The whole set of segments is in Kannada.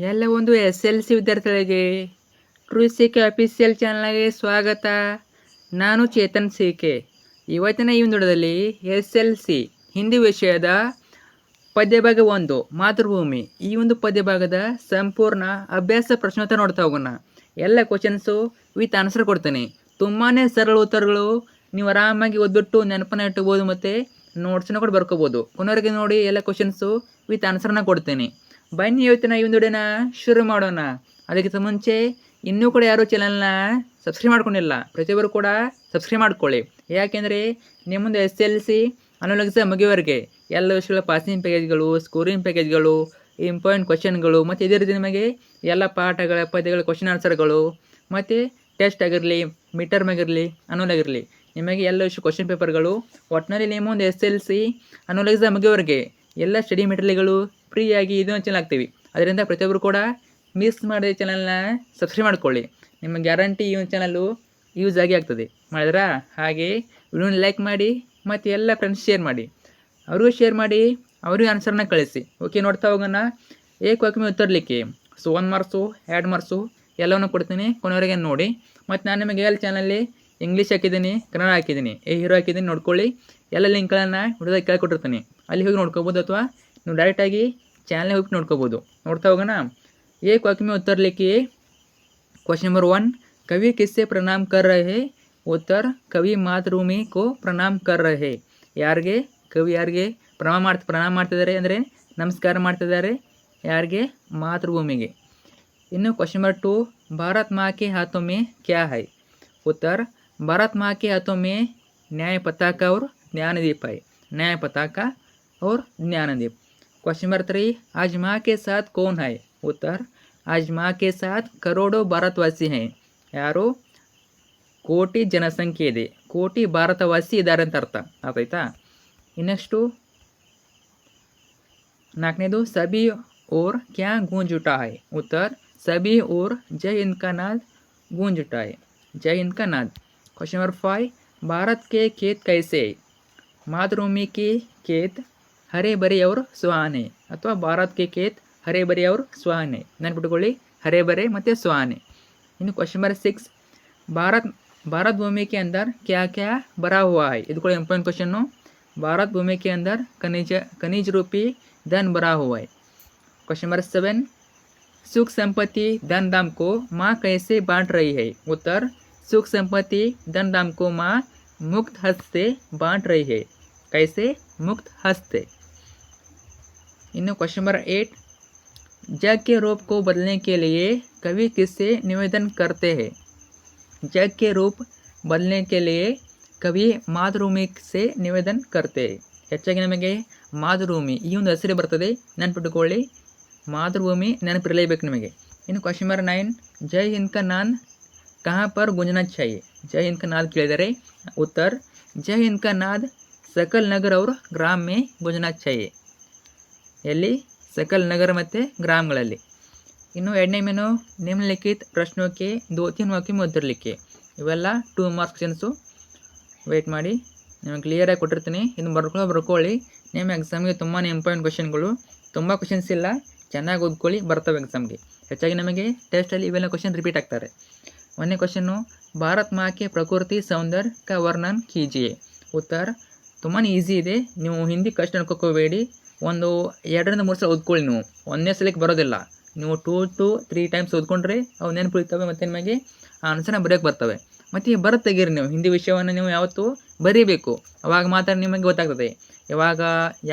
ಎಲ್ಲ ಒಂದು SLC ವಿದ್ಯಾರ್ಥಿಗಳಿಗೆ ಟ್ರೂ ಕೆ ಅಫಿಷಿಯಲ್ ಚಾನಲ್ಗೆ ಸ್ವಾಗತ. ನಾನು ಚೇತನ್ ಕೆ. ಇವತ್ತಿನ ಈ ವಿಡಿಯೋದಲ್ಲಿ SLC ಹಿಂದಿ ವಿಷಯದ ಪದ್ಯಭಾಗ 1 ಮಾತೃಭೂಮಿ ಈ ಒಂದು ಪದ್ಯಭಾಗದ ಸಂಪೂರ್ಣ ಅಭ್ಯಾಸ ಪ್ರಶ್ನೋತ್ತರ ನೋಡ್ತಾ ಹೋಗೋಣ. ಎಲ್ಲ ಕ್ವಶನ್ಸು ವಿತ್ ಆನ್ಸರ್ ಕೊಡ್ತೇನೆ. ತುಂಬಾ ಸರಳ ಉತ್ತರಗಳು, ನೀವು ಆರಾಮಾಗಿ ಓದ್ಬಿಟ್ಟು ನೆನಪನ್ನ ಇಟ್ಕೋಬೋದು ಮತ್ತು ನೋಟ್ಸನ್ನ ಕೂಡ ಬರ್ಕೋಬೋದು. ಕೊನೆವರೆಗೆ ನೋಡಿ, ಎಲ್ಲ ಕ್ವಶನ್ಸು ವಿತ್ ಆನ್ಸರ್ನ ಕೊಡ್ತೇನೆ. ಬನ್ನಿ ಇವತ್ತಿನ ಈ ಒಂದು ವಿಡಿಯೋನ ಶುರು ಮಾಡೋಣ. ಅದಕ್ಕಿಂತ ಮುಂಚೆ ಇನ್ನೂ ಕೂಡ ಯಾರು ಚಾನಲ್ನ ಸಬ್ಸ್ಕ್ರೈಬ್ ಮಾಡ್ಕೊಂಡಿಲ್ಲ, ಪ್ರತಿಯೊಬ್ಬರು ಕೂಡ ಸಬ್ಸ್ಕ್ರೈಬ್ ಮಾಡ್ಕೊಳ್ಳಿ. ಯಾಕೆಂದರೆ ನಿಮ್ಮ ಮುಂದೆ SLC ಅನ್ನೋ ಎಕ್ಸಾಮ್ ಮುಗಿಯುವವರೆಗೆ ಎಲ್ಲ ವಿಷಯಗಳ ಪಾಸಿಂಗ್ ಪ್ಯಾಕೇಜ್ಗಳು, ಸ್ಕೋರಿಂಗ್ ಪ್ಯಾಕೇಜ್ಗಳು, ಇಂಪಾರ್ಟೆಂಟ್ ಕ್ವಶನ್ಗಳು ಮತ್ತು ಇದೇ ರೀತಿ ನಿಮಗೆ ಎಲ್ಲ ಪಾಠಗಳ ಪದ್ಯಗಳ ಕ್ವಶನ್ ಆನ್ಸರ್ಗಳು ಮತ್ತು ಟೆಸ್ಟ್ ಆಗಿರಲಿ, ಮಿಡ್ ಟರ್ಮ್ ಆಗಿರಲಿ, ಅನ್ನೋಲ್ ಆಗಿರಲಿ, ನಿಮಗೆ ಎಲ್ಲ ವಿಷಯ ಕ್ವಶನ್ ಪೇಪರ್ಗಳು, ಒಟ್ಟಿನಲ್ಲಿ ನಿಮ್ಮ ಮುಂದೆ SLC ಅನ್ನೋಲ್ ಎಕ್ಸಾಮ್ ಮುಗಿಯುವವರೆಗೆ ಎಲ್ಲ ಸ್ಟಡಿ ಮೆಟೀರಿಯಲ್ಗಳು ಫ್ರೀಯಾಗಿ ಇದನ್ನು ಚಾನಲ್ ಆಗ್ತೀವಿ. ಅದರಿಂದ ಪ್ರತಿಯೊಬ್ಬರು ಕೂಡ ಮಿಸ್ ಮಾಡದೆ ಚಾನಲ್ನ ಸಬ್ಸ್ಕ್ರೈಬ್ ಮಾಡ್ಕೊಳ್ಳಿ. ನಿಮ್ಮ ಗ್ಯಾರಂಟಿ ಈ ಒಂದು ಚಾನಲ್ಲು ಯೂಸ್ ಆಗಿ ಆಗ್ತದೆ. ಮಾಡಿದ್ರಾ? ಹಾಗೆ ವಿಡಿಯೋನ ಲೈಕ್ ಮಾಡಿ ಮತ್ತು ಎಲ್ಲ ಫ್ರೆಂಡ್ಸ್ ಶೇರ್ ಮಾಡಿ, ಅವ್ರಿಗೂ ಶೇರ್ ಮಾಡಿ, ಅವ್ರಿಗೆ ಆನ್ಸರ್ನ ಕಳಿಸಿ. ಓಕೆ, ನೋಡ್ತಾ ಹೋಗೋಣ. ಏಕವಾಕ್ಯ ಉತ್ತರಲಿಕ್ಕೆ 1 ಮಾರ್ಕ್ಸು 2 ಮಾರ್ಕ್ಸು ಎಲ್ಲವನ್ನು ಕೊಡ್ತೀನಿ. ಕೊನೆವರೆಗೆ ನೋಡಿ. ಮತ್ತು ನಾನು ನಿಮಗೆ ಎಲ್ಲ ಚಾನಲ್ಲಿ ಇಂಗ್ಲೀಷ್ ಹಾಕಿದ್ದೀನಿ, ಕನ್ನಡ ಹಾಕಿದ್ದೀನಿ, ಹೀರೋ ಹಾಕಿದ್ದೀನಿ, ನೋಡ್ಕೊಳ್ಳಿ. ಎಲ್ಲ ಲಿಂಕ್ಗಳನ್ನು ವಿಡಿಯೋದಾಗ ಕೆಳಗೆ ಕೊಟ್ಟಿರ್ತೀನಿ, ಅಲ್ಲಿ ಹೋಗಿ ನೋಡ್ಕೋಬೋದು, ಅಥವಾ ನೀವು ಡೈರೆಕ್ಟಾಗಿ ಚಾನಲ್ಗೆ ಹೋಗಿ ನೋಡ್ಕೋಬೋದು. ನೋಡ್ತಾ ಹೋಗೋಣ. एक वाक्य में उत्तर लिखिए. क्वेश्चन नंबर 1, कवि किससे प्रणाम कर रहे? उत्तर, कवि मातೃಭೂಮಿ को प्रणाम कर रहे. ಯಾರಿಗೆ? ಕವಿ ಯಾರಿಗೆ ಪ್ರಣಾಮ ಮಾಡ್ತಿದ್ದಾರೆ ಅಂದರೆ ನಮಸ್ಕಾರ ಮಾಡ್ತಿದ್ದಾರೆ? ಯಾರಿಗೆ? ಮಾತೃಭೂಮಿಗೆ. ಇನ್ನು ಕ್ವೆಶ್ಚನ್ नंबर 2, भारत माँ के हाथों में क्या है? उत्तर, भारत माँ के हाथों में न्याय पताका और ज्ञानदीप है. न्याय पताका और ज्ञानदीप. क्वेश्चन नंबर 3, आज माँ के साथ कौन है? उत्तर, आज माँ के साथ करोड़ों भारतवासी हैं. ಯಾರು? ಕೋಟಿ ಜನಸಂಖ್ಯೆ ಇದೆ, ಕೋಟಿ ಭಾರತವಾಸಿ ಇದ್ದಾರೆ ಅಂತ ಅರ್ಥ. ಆಯ್ತಾ? ಇನ್ನೆಕ್ಸ್ಟು 4ನೇದು, ಸಭಿ ಓರ್ ಕ್ಯಾ ಗೂಂಜ್ ಉಠಾ ಹೈ? उत्तर, सभी और जय हिंद का नाद गूंज उठा है. जय हिंद का नाद. क्वेश्चन नंबर 5, भारत के खेत कैसे? मातृभूमि के खेत हरे भरे और सुहाने. ಅಥವಾ ಭಾರತ್ ಕೆ ಖೇತ್ ಹರೆ ಬರೆ और ಸುಹಾನೆ. ನೆನ್ಪಿಟ್ಕೊಳ್ಳಿ, ಹರೆ ಬರೆ ಮತ್ತು ಸುಹಾನೆ. ಇನ್ನು ಕ್ವೆಶ್ಚನ್ नंबर 6, भारत भूमि के अंदर क्या क्या भरा हुआ है? ಇದು ಕೂಡ ಇಂಪಾರ್ಟೆಂಟ್ ಕ್ವೆಶ್ಚನ್ನು. भारत भूमि के अंदर खनिज रूपी धन भरा हुआ है. क्वेश्चन नंबर 7, सुख संपत्ति धन धाम को माँ कैसे बांट रही है? उत्तर, सुख संपत्ति धन धाम को माँ मुक्त हस्त से बांट रही है. कैसे? मुक्त हस्त से. इन्हें क्वेश्चन नंबर 8, जग के रूप को बदलने के लिए कवि किससे निवेदन करते हैं? जग के रूप बदलने के लिए कवि मातೃಭೂಮಿ से निवेदन करते हैं. ಹೆಚ್ಚಾಗಿ ನಮಗೆ ಮಾತೃಭೂಮಿ ಈ ಒಂದು ಹೆಸರು ಬರ್ತದೆ, ನೆನಪಿಟ್ಟುಕೊಳ್ಳಿ. ಮಾತೃಭೂಮಿ ನೆನಪಿರಲೇಬೇಕು ನಿಮಗೆ. ಇನ್ನು ಕ್ವೆಶ್ಚನ್ नंबर 9, जय हिंद का नाद कहाँ पर गूंजना चाहिए? जय हिंद का नाद ಕೇಳಿದರೆ उत्तर, जय हिंद का नाद सकल नगर और ग्राम में गूंजना चाहिए. ಎಲ್ಲಿ? सकल नगर ಮತ್ತು ಗ್ರಾಮಗಳಲ್ಲಿ. ಇನ್ನು 2ನೇ ಮೆನು, ನಿಮ್ನಲಿಖಿತ ಪ್ರಶ್ನೋಕ್ಕೆ 2-3 ವಾಕ್ಯ में उत्तर लिखिए. ಇವೆಲ್ಲ 2 ಮಾರ್ಕ್ಸ್ ಕ್ವೆಶ್ಚನ್ಸು. ವೆಯ್ಟ್ ಮಾಡಿ, ನಿಮಗೆ ಕ್ಲಿಯರಾಗಿ ಕೊಟ್ಟಿರ್ತೀನಿ, ಇನ್ನು ಬರ್ಕೊಳ್ಳಿ. ನಿಮ್ಮ ಎಕ್ಸಾಮ್ಗೆ ತುಂಬಾ ಇಂಪಾರ್ಟೆಂಟ್ ಕ್ವೆಶ್ಚನ್ಗಳು, ತುಂಬ ಕ್ವೆಶ್ಚನ್ಸ್ ಇಲ್ಲ, ಚೆನ್ನಾಗಿ ಓದ್ಕೊಳ್ಳಿ, ಬರ್ತವೆ ಎಕ್ಸಾಮ್ಗೆ. ಹೆಚ್ಚಾಗಿ ನಮಗೆ ಟೆಸ್ಟಲ್ಲಿ ಇವೆಲ್ಲ ಕ್ವೆಶ್ಚನ್ ರಿಪೀಟ್ ಆಗ್ತಾರೆ. 1ನೇ ಕ್ವೆಶ್ಚನ್ನು, ಭಾರತ್ ಮಾँ के ಪ್ರಕೃತಿ ಸೌಂದರ್ಯ का वर्णन कीजिए. उत्तर, ತುಂಬಾ ಈಸಿ ಇದೆ, ನೀವು ಹಿಂದಿ ಕಷ್ಟ ಅನ್ಕೋಬೇಡಿ. ಒಂದು 2-3 ಸಲ ಓದ್ಕೊಳ್ಳಿ. ನೀವು ಒಂದನೇ ಸಲಕ್ಕೆ ಬರೋದಿಲ್ಲ, ನೀವು 2 to 3 ಟೈಮ್ಸ್ ಓದ್ಕೊಂಡ್ರೆ ಅವು ನೆನಪಿಡ್ತವೆ ಮತ್ತು ನಿಮಗೆ ಆನ್ಸರ್ನ ಬರೆಯೋಕ್ಕೆ ಬರ್ತವೆ. ಮತ್ತು ಬರುತ್ತೆ ತೆಗೀರಿ. ನೀವು ಹಿಂದಿ ವಿಷಯವನ್ನು ನೀವು ಯಾವತ್ತೂ ಬರೀಬೇಕು, ಅವಾಗ ಮಾತ್ರ ನಿಮಗೆ ಗೊತ್ತಾಗ್ತದೆ ಯಾವಾಗ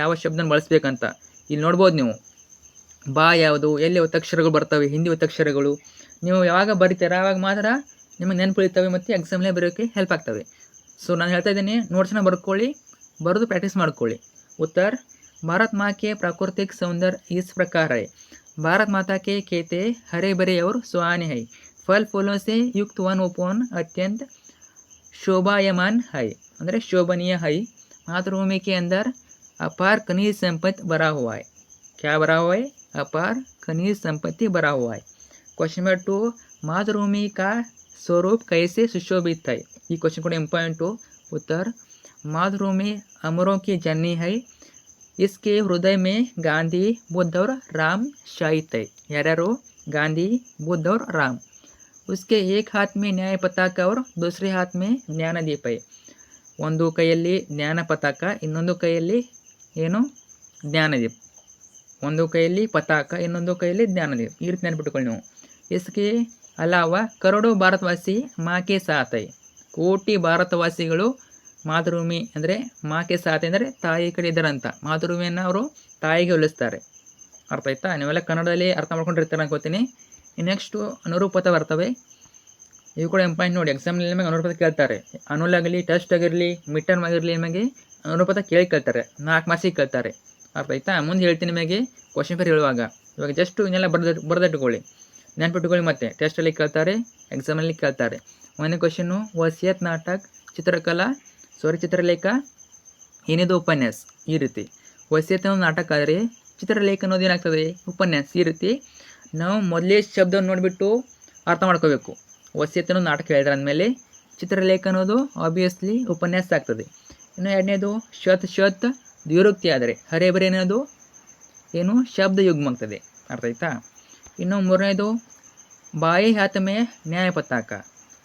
ಯಾವ ಶಬ್ದನ ಬಳಸಬೇಕಂತ. ಇಲ್ಲಿ ನೋಡ್ಬೋದು ನೀವು, ಬಾ ಯಾವುದು, ಎಲ್ಲಿ ಒತ್ತಕ್ಷರಗಳು ಬರ್ತವೆ, ಹಿಂದಿ ಒತ್ತಕ್ಷರಗಳು. ನೀವು ಯಾವಾಗ ಬರೀತೀರ ಆವಾಗ ಮಾತ್ರ ನಿಮಗೆ ನೆನಪಿಡ್ತವೆ ಮತ್ತು ಎಕ್ಸಾಮ್ಲೇ ಬರೆಯೋಕ್ಕೆ ಹೆಲ್ಪ್ ಆಗ್ತವೆ. ಸೊ ನಾನು ಹೇಳ್ತಾ ಇದ್ದೀನಿ, ನೋಟ್ಸನ್ನ ಬರ್ಕೊಳ್ಳಿ, ಬರೆದು ಪ್ರಾಕ್ಟೀಸ್ ಮಾಡ್ಕೊಳ್ಳಿ. उत्तर, भारत माँ के प्राकृतिक सौंदर्य इस प्रकार है. भारत माता के खेते हरे भरे और सुहाने हैं. फल फूलों से युक्त वन उपवन अत्यंत शोभायमान है. ಅಂದರೆ ಶೋಭನೀಯ है. मातृभूमि के अंदर अपार खनिज संपत्ति भरा हुआ है. क्या भरा हुआ है? अपार खनिज संपत्ति भरा हुआ है. क्वेश्चन नंबर 2, मातृभूमि का स्वरूप कैसे सुशोभित है? ಈ ಕ್ವೆಶ್ಚನ್ ಕೂಡ ಇಂಪಾರ್ಟೆಂಟು. उत्तर, मातृभूमि अमरों की जननी है, इसके हृदय में गांधी बुद्ध और राम शाहिद है। यार्याರು गांधी बुद्ध और राम। उसके एक हाथ में न्याय पताका और दूसरे हाथ में ಜ್ಞಾನದೀಪ है। ಒಂದು ಕೈಯಲ್ಲಿ ಜ್ಞಾನ ಪತಾಕ, ಇನ್ನೊಂದು ಕೈಯಲ್ಲಿ ಏನು ಜ್ಞಾನದೀಪ, ಒಂದು ಕೈಯಲ್ಲಿ ಪತಾಕ ಇನ್ನೊಂದು ಕೈಯಲ್ಲಿ ಜ್ಞಾನದೀಪ, ಈ ರೀತಿ ನೆನಪಿಟ್ಕೊಳ್ಳಿ ನೀವು। इसके अलावा करोड़ों भारतवासी माँ के साथ है। ಕೋಟಿ ಭಾರತವಾಸಿಗಳು ಮಾತೃಭೂಮಿ ಅಂದರೆ ಮಾಕೆ ಸಾಥ್ ಅಂದರೆ ತಾಯಿ ಕಡೆ ಇದ್ದಾರಂತ, ಮಾತೃಭೂಮಿಯನ್ನು ಅವರು ತಾಯಿಗೆ ಹೋಲಿಸ್ತಾರೆ। ಅರ್ಥ ಆಯ್ತಾ? ನೀವೆಲ್ಲ ಕನ್ನಡದಲ್ಲಿ ಅರ್ಥ ಮಾಡ್ಕೊಂಡಿರ್ತಾರೆ ಅನ್ಕೋತೀನಿ। ನೆಕ್ಸ್ಟು ಅನುರೂಪತೆ ಬರ್ತವೆ, ಇವು ಕೂಡ ಇಂಪಾರ್ಟೆಂಟ್ ನೋಡಿ, ಎಕ್ಸಾಮ್ನಲ್ಲಿ ನಿಮಗೆ ಅನುರೂಪತೆ ಕೇಳ್ತಾರೆ। ಅನುಲಾಗಲಿ, ಟೆಸ್ಟ್ ಆಗಿರಲಿ, ಮಿಡ್ ಟರ್ಮ್ ಆಗಿರಲಿ, ನಿಮಗೆ ಅನುರೂಪತೆ ಕೇಳ್ತಾರೆ, 4 ಮಾರ್ಕ್ಸಿಗೆ ಕೇಳ್ತಾರೆ। ಅರ್ಥ ಆಯ್ತಾ? ಮುಂದೆ ಹೇಳ್ತೀನಿ ನಿಮಗೆ ಕ್ವಶನ್ ಪೇಪರ್ ಹೇಳುವಾಗ। ಇವಾಗ ಜಸ್ಟ್ ಇನ್ನೆಲ್ಲ ಬರೆದಿಟ್ಕೊಳ್ಳಿ, ನೆನ್ಪಿಟ್ಕೊಳ್ಳಿ, ಮತ್ತೆ ಟೆಸ್ಟಲ್ಲಿ ಕೇಳ್ತಾರೆ, ಎಕ್ಸಾಮಲ್ಲಿ ಕೇಳ್ತಾರೆ। ಒಂದನೇ ಕ್ವಶನ್ನು, ವಸಿಯತ್ ನಾಟಕ ಚಿತ್ರಕಲಾ ಚಿತ್ರಲೇಖ ಏನಿದು ಉಪನ್ಯಾಸ, ಈ ರೀತಿ। ವಸಿಯತ್ ಅನ್ನೋದು ನಾಟಕ ಆದರೆ ಚಿತ್ರಲೇಖ ಅನ್ನೋದು ಏನಾಗ್ತದೆ ಉಪನ್ಯಾಸ, ಈ ರೀತಿ ನಾವು ಮೊದಲೇ ಶಬ್ದವನ್ನು ನೋಡಿಬಿಟ್ಟು ಅರ್ಥ ಮಾಡ್ಕೋಬೇಕು। ವಸಿಯತ್ ಅನ್ನೋದು ನಾಟಕ ಹೇಳಿದ್ರೆ ಅಂದಮೇಲೆ ಚಿತ್ರಲೇಖ ಅನ್ನೋದು ಆಬ್ವಿಯಸ್ಲಿ ಉಪನ್ಯಾಸ ಆಗ್ತದೆ। ಇನ್ನು ಎರಡನೇದು ಶತ್ ದ್ವಿರುಕ್ತಿ ಆದರೆ ಹರೇ ಬರೇ ಅನ್ನೋದು ಏನು ಶಬ್ದ ಯುಗ್ಮ ಆಗ್ತದೆ। ಅರ್ಥ ಆಯ್ತಾ? ಇನ್ನು ಮೂರನೇದು ಬಾಯಿ ಹಾತ್ ಮೇ ನ್ಯಾಯ ಪತಾಕ,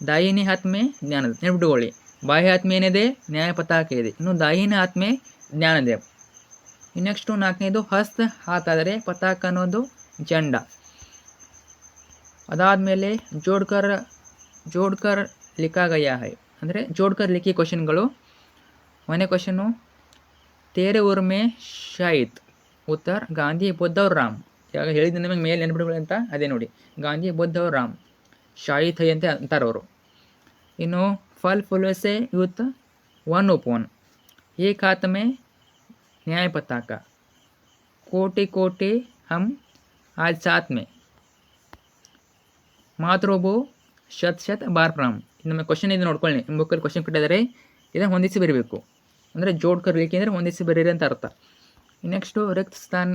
ದಾಯಿನಿ ಹಾತ್ ಮೇ ಜ್ಞಾನದ, ನೆನಪಿಟ್ಕೊಳ್ಳಿ, ಬಾಯಿ ಹಾತ್ ಮೇ ಏನಿದೆ ನ್ಯಾಯ ಪತಾಕ ಇದೆ, ಇನ್ನು ದಾಯಿನಿ ಹಾತ್ ಮೇ ಜ್ಞಾನದೇವ। ನೆಕ್ಸ್ಟು ನಾಲ್ಕನೇದು ಹಸ್ತ ಹಾತ್ ಆದರೆ ಪತಾಕ ಅನ್ನೋದು ಜಂಡ। ಅದಾದಮೇಲೆ ಜೋಡ್ಕರ್ ಲಿಖಾ ಗಯಾ ಹೈ ಅಂದರೆ ಜೋಡ್ಕರ್ ಲಿಖಿ ಕ್ವಶನ್ಗಳು। ಒಂದನೇ ಕ್ವಶನು, ತೇರೆ ಊರ್ ಮೇ ಶಾಹಿದ್, ಉತ್ತರ ಗಾಂಧಿ ಬುದ್ಧ और ರಾಮ್। ಇವಾಗ ಹೇಳಿದ ನಿಮಗೆ ಮೇಲೆ ನೆನಪಿಟ್ಕೊಳ್ಳಿ ಅಂತ ಅದೇ ನೋಡಿ, ಗಾಂಧಿ ಬುದ್ಧ और ರಾಮ್, ಶಾಹಿದ್ ಹೈ ಅಂತ ಅಂತಾರೆ ಅವರು। ಇನ್ನು ಫಲ್ ಫುಲ್ ಸೆ ಯೂತ್ 1 एक हाथ में न्याय पताका, कोटि कोटि हम आज साथ में, ಮಾತೃಭೂ ಶತ್ ಬಾರ್ ಪ್ರಾಮ್। ನಮ್ಮ ಕ್ವಶನ್ ಇದು ನೋಡ್ಕೊಳ್ಳಿ, ನಿಮ್ಮ ಬುಕ್ಕಲ್ಲಿ ಕ್ವಶನ್ ಕೊಟ್ಟಿದ್ದಾರೆ, ಇದನ್ನು ಹೊಂದಿಸಿ ಬರೀಬೇಕು, ಅಂದರೆ ಜೋಡ್ಕರ್ ಲಿಖಿ ಅಂದರೆ ಹೊಂದಿಸಿ ಬರೀರಿ ಅಂತ ಅರ್ಥ। ನೆಕ್ಸ್ಟು ರಿಕ್ತ ಸ್ಥಾನ್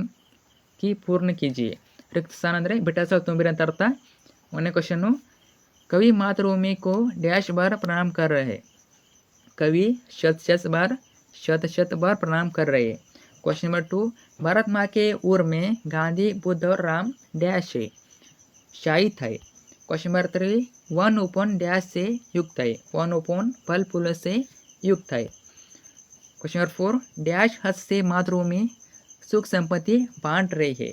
ಕಿ ಪೂರ್ಣ ಕೀಜಿಯೆ, ರಿಕ್ತ ಸ್ಥಾನ ಅಂದರೆ ಬಿಟ್ಟ ಸ್ಥಳ ತುಂಬಿರಿ ಅಂತ ಅರ್ಥ। ಒಂದನೇ ಕ್ವಶನ್ನು, कवि मातृभूमि को डैश बार प्रणाम कर रहे हैं, कवि शत बार प्रणाम कर रहे हैं। क्वेश्चन नंबर 2, भारत माँ के ऊर में गांधी बुद्ध और राम डैश है, शाहिद है। क्वेश्चन नंबर 3, 1 डैश से युक्त है, 1 फल फूल से युक्त है। क्वेश्चन नंबर 4, डैश हस्त से मातृभूमि सुख संपत्ति बांट रही है,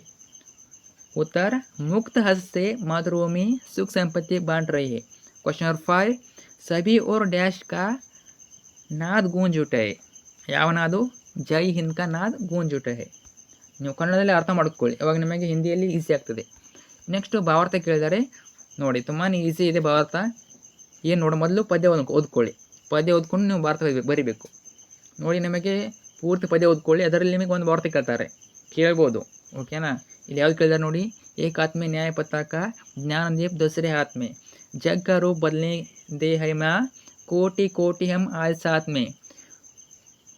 उत्तर मुक्त हस्त से मातृभूमि सुख संपत्ति बांट रही है। क्वेश्चन नंबर 5, सभी और डैश का नाद गूंज उठे है, ಯಾವ ನಾದು ಜೈ ಹಿಂದ್ ಕಾ ನಾದ್ ಗೂಂಜ್ ಉಠೆ है। ನೀವು ಕನ್ನಡದಲ್ಲಿ ಅರ್ಥ ಮಾಡ್ಕೊಳ್ಳಿ, ಇವಾಗ ನಿಮಗೆ ಹಿಂದಿಯಲ್ಲಿ ಈಸಿ ಆಗ್ತದೆ। ನೆಕ್ಸ್ಟು ಭಾವಾರ್ಥ ಕೇಳಿದ್ದಾರೆ ನೋಡಿ, ತುಂಬಾ ಈಸಿ ಇದೆ ಭಾವಾರ್ಥ। ಏನು ನೋಡಿ, ಮೊದಲು ಪದ್ಯ ಓದ್ಕೊಳ್ಳಿ, ಪದ್ಯ ಓದ್ಕೊಂಡು ನೀವು ಭಾರತ ಬರಿಬೇಕು ನೋಡಿ। ನಿಮಗೆ ಪೂರ್ತಿ ಪದ್ಯ ಓದ್ಕೊಳ್ಳಿ, ಅದರಲ್ಲಿ ನಿಮಗೆ ಒಂದು ಭಾವಾರ್ಥ ಕೇಳ್ತಾರೆ, ಕೇಳ್ಬೋದು, ಓಕೆನಾ? ಇಲ್ಲಿ ಯಾವ್ದು ಕೇಳಿದಾರೆ ನೋಡಿ, एक हाथ में न्याय पताका ज्ञानदीप दूसरे हाथ में, जग का रूप बदलने दे है माँ, कोटि कोटि हम आज साथ में,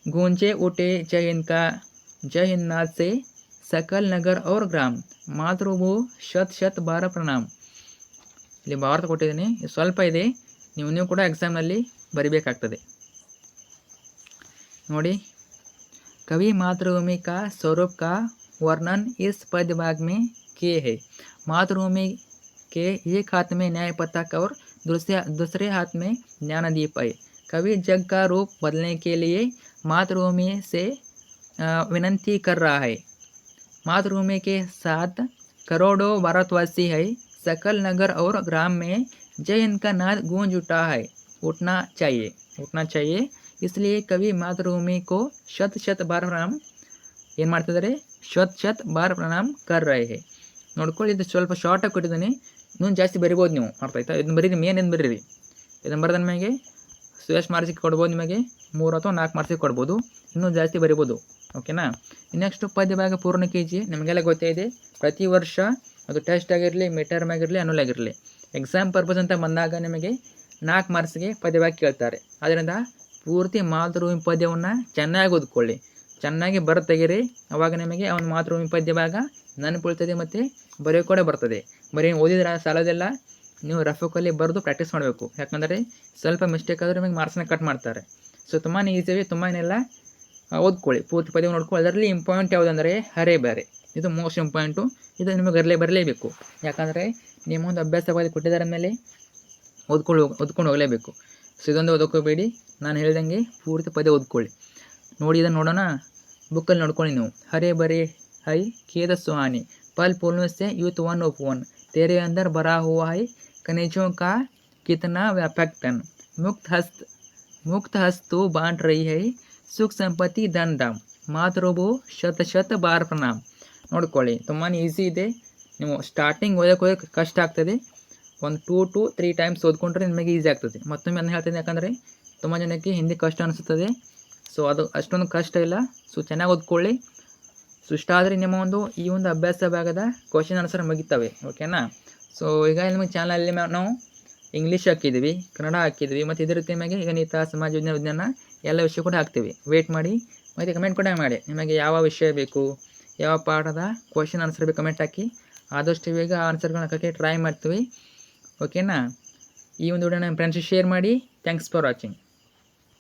गूंजे उठे जय हिंद का जय हिंद नाद से सकल नगर और ग्राम, मातೃಭೂ ಶತ್ ಬಾರ ಪ್ರಣಾಮ್। ಇಲ್ಲಿ ಭಾರತ ಕೊಟ್ಟಿದ್ದೀನಿ, ಸ್ವಲ್ಪ ಇದೆ, ನೀವು ಕೂಡ ಎಕ್ಸಾಮ್ನಲ್ಲಿ ಬರಿಬೇಕಾಗ್ತದೆ ನೋಡಿ। कवि मातृभूमि का स्वरूप का वर्णन इस पद्य भाग में किए है, मातृभूमि के एक हाथ में न्याय पताका और दूसरे हाथ में ज्ञानदीप है। कवि जग का रूप बदलने के लिए मातृभूमि से विनती कर रहा है, मातृभूमि के साथ करोड़ों भारतवासी है, सकल नगर और ग्राम में जय हिंद का नाद गूंज उठना चाहिए, इसलिए कवि मातृभूमि को शत बार प्रणाम ಏನು ಮಾಡ್ತಿದ್ದಾರೆ, ಶತ್ ಬಾರ್ ಪ್ರಣಾಮ್ ಕರ್ ರಹೆ ಹೈ। ನೋಡ್ಕೊಳ್ಳಿ, ಇದು ಸ್ವಲ್ಪ ಶಾರ್ಟಾಗಿ ಕೊಟ್ಟಿದ್ದೀನಿ, ಇನ್ನೂ ಜಾಸ್ತಿ ಬರಿಬೋದು ನೀವು, ಅರ್ಥ ಆಯ್ತಾ? ಇದನ್ನು ಬರೀರಿ, ಮೇನ್ ಏನು ಬರೀರಿ, ಇದನ್ನು ಬರೆದ ನಿಮಗೆ ಎಷ್ಟು ಮಾರ್ಕ್ಸಿಗೆ ಕೊಡ್ಬೋದು, ನಿಮಗೆ 3 ಅಥವಾ 4 ಮಾರ್ಕ್ಸಿಗೆ ಕೊಡ್ಬೋದು, ಇನ್ನೂ ಜಾಸ್ತಿ ಬರಿಬೋದು, ಓಕೆನಾ? ನೆಕ್ಸ್ಟು ಪದ್ಯ ಭಾಗ ಪೂರ್ಣ ಕೆಜಿ, ನಿಮಗೆಲ್ಲ ಗೊತ್ತೇ ಇದೆ, ಪ್ರತಿ ವರ್ಷ ಅದು ಟೆಸ್ಟ್ ಆಗಿರಲಿ, ಮಿಡ್ ಟರ್ಮ್ ಆಗಿರಲಿ, ಅನುಲ್ ಆಗಿರಲಿ, ಎಕ್ಸಾಮ್ ಪರ್ಪಸ್ ಅಂತ ಬಂದಾಗ ನಿಮಗೆ 4 ಮಾರ್ಕ್ಸಿಗೆ ಪದ್ಯ ಭಾಗ ಕೇಳ್ತಾರೆ। ಆದ್ದರಿಂದ ಪೂರ್ತಿ ಮಾತೃಭೂಮಿ ಪದ್ಯವನ್ನು ಚೆನ್ನಾಗಿ ಓದ್ಕೊಳ್ಳಿ, ಚೆನ್ನಾಗಿ ತೆಗೀರಿ, ಅವಾಗ ನಿಮಗೆ ಅವನ ಮಾತೃಭೂಮಿ ಪದ್ಯ ಭಾಗ ನೆನಪುಳ್ತದೆ ಮತ್ತು ಬರೆಯೋ ಕೂಡ ಬರ್ತದೆ। ಬರೀ ಓದಿದ್ರೆ ಸಾಲದೆಲ್ಲ, ನೀವು ರಫಲ್ಲಿ ಬರೆದು ಪ್ರಾಕ್ಟೀಸ್ ಮಾಡಬೇಕು, ಯಾಕಂದರೆ ಸ್ವಲ್ಪ ಮಿಸ್ಟೇಕ್ ಆದರೂ ನಿಮಗೆ ಮಾರ್ಕ್ಸ್ನ ಕಟ್ ಮಾಡ್ತಾರೆ। ಸೊ ತುಂಬಾ ಈಸಿ, ತುಂಬಾ ಏನೆಲ್ಲ ಓದ್ಕೊಳ್ಳಿ, ಪೂರ್ತಿ ಪದ್ಯ ನೋಡ್ಕೊಳ್ಳಿ. ಅದರಲ್ಲಿ ಇಂಪಾರ್ಟೆಂಟ್ ಯಾವುದಂದರೆ ಹರೆಬರೆ, ಇದು ಮೋಸ್ಟ್ ಇಂಪಾರ್ಟೆಂಟು. ಇದು ನಿಮಗೆ ಬರಲೇಬೇಕು, ಯಾಕಂದರೆ ನಿಮ್ಮೊಂದು ಅಭ್ಯಾಸ ಪದ್ಯ ಕೊಟ್ಟಿದ್ದಾರೆ ಮೇಲೆ ಓದ್ಕೊಂಡು ಹೋಗಲೇಬೇಕು. ಸೊ ಇದೊಂದು ಓದ್ಕೋಬೇಡಿ, ನಾನು ಹೇಳ್ದಂಗೆ ಪೂರ್ತಿ ಪದ್ಯ ಓದ್ಕೊಳ್ಳಿ. ನೋಡಿ ಇದನ್ನು ನೋಡೋಣ, ಬುಕ್ಕಲ್ಲಿ ನೋಡ್ಕೊಳ್ಳಿ ನೀವು. ಹರೆ ಬರೆ ಹೈ ಖೇದ ಸುಹಾನಿ पल फूलों से यूथ वन ऑफ वन तेरे अंदर भरा हुआ है खनिजों का कितना व्यापक टन मुक्त हस्त तू बांट रही है सुख संपत्ति धन धाम मातೃಭೂ ಶತ ಶತ ಬಾರ್ ಪ್ರಣಾಮ್. ನೋಡ್ಕೊಳ್ಳಿ, ತುಂಬಾ ಈಸಿ ಇದೆ. ನೀವು ಸ್ಟಾರ್ಟಿಂಗ್ ಓದೋಕೆ ಕಷ್ಟ ಆಗ್ತದೆ, ಒಂದು 2 to 3 ಟೈಮ್ಸ್ ಓದ್ಕೊಂಡ್ರೆ ನಿಮಗೆ ಈಸಿ ಆಗ್ತದೆ. ಮತ್ತೊಮ್ಮೆ ನಾನು ಹೇಳ್ತೀನಿ, ಯಾಕಂದರೆ ತುಂಬ ಜನಕ್ಕೆ ಹಿಂದಿ ಕಷ್ಟ ಅನಿಸುತ್ತದೆ. ಸೊ ಅದು ಅಷ್ಟೊಂದು ಕಷ್ಟ ಇಲ್ಲ. ಸೊ ಚೆನ್ನಾಗಿ ಓದ್ಕೊಳ್ಳಿ. ಸೊ ಇಷ್ಟ ಆದರೆ ನಿಮ್ಮ ಈ ಒಂದು ಅಭ್ಯಾಸ ಭಾಗದ ಕ್ವಶನ್ ಆನ್ಸರ್ ಮುಗಿತವೆ, ಓಕೆನಾ. ಸೊ ಈಗ ನಿಮಗೆ ಚಾನಲಲ್ಲಿ ನಾವು ಇಂಗ್ಲೀಷ್ ಹಾಕಿದ್ದೀವಿ, ಕನ್ನಡ ಹಾಕಿದ್ವಿ, ಮತ್ತು ಇದೇ ರೀತಿ ನಿಮಗೆ ಗಣಿತ, ಸಮಾಜ ವಿಜ್ಞಾನ ಎಲ್ಲ ವಿಷಯ ಕೂಡ ಹಾಕ್ತೀವಿ. ವೇಟ್ ಮಾಡಿ, ಮತ್ತು ಕಮೆಂಟ್ ಕೂಡ ಮಾಡಿ ನಿಮಗೆ ಯಾವ ವಿಷಯ ಬೇಕು, ಯಾವ ಪಾಠದ ಕ್ವಶನ್ ಆನ್ಸರ್ ಬೇಕು ಕಮೆಂಟ್ ಹಾಕಿ. ಆದಷ್ಟು ಬೇಗ ಆನ್ಸರ್ಗಳನ್ನ ಹಾಕೋಕ್ಕೆ ಟ್ರೈ ಮಾಡ್ತೀವಿ, ಓಕೆನಾ. ಈ ಒಂದು ವಿಡಿಯೋನ ನಿಮ್ಮ ಫ್ರೆಂಡ್ಸಿಗೆ ಶೇರ್ ಮಾಡಿ. Thanks for watching.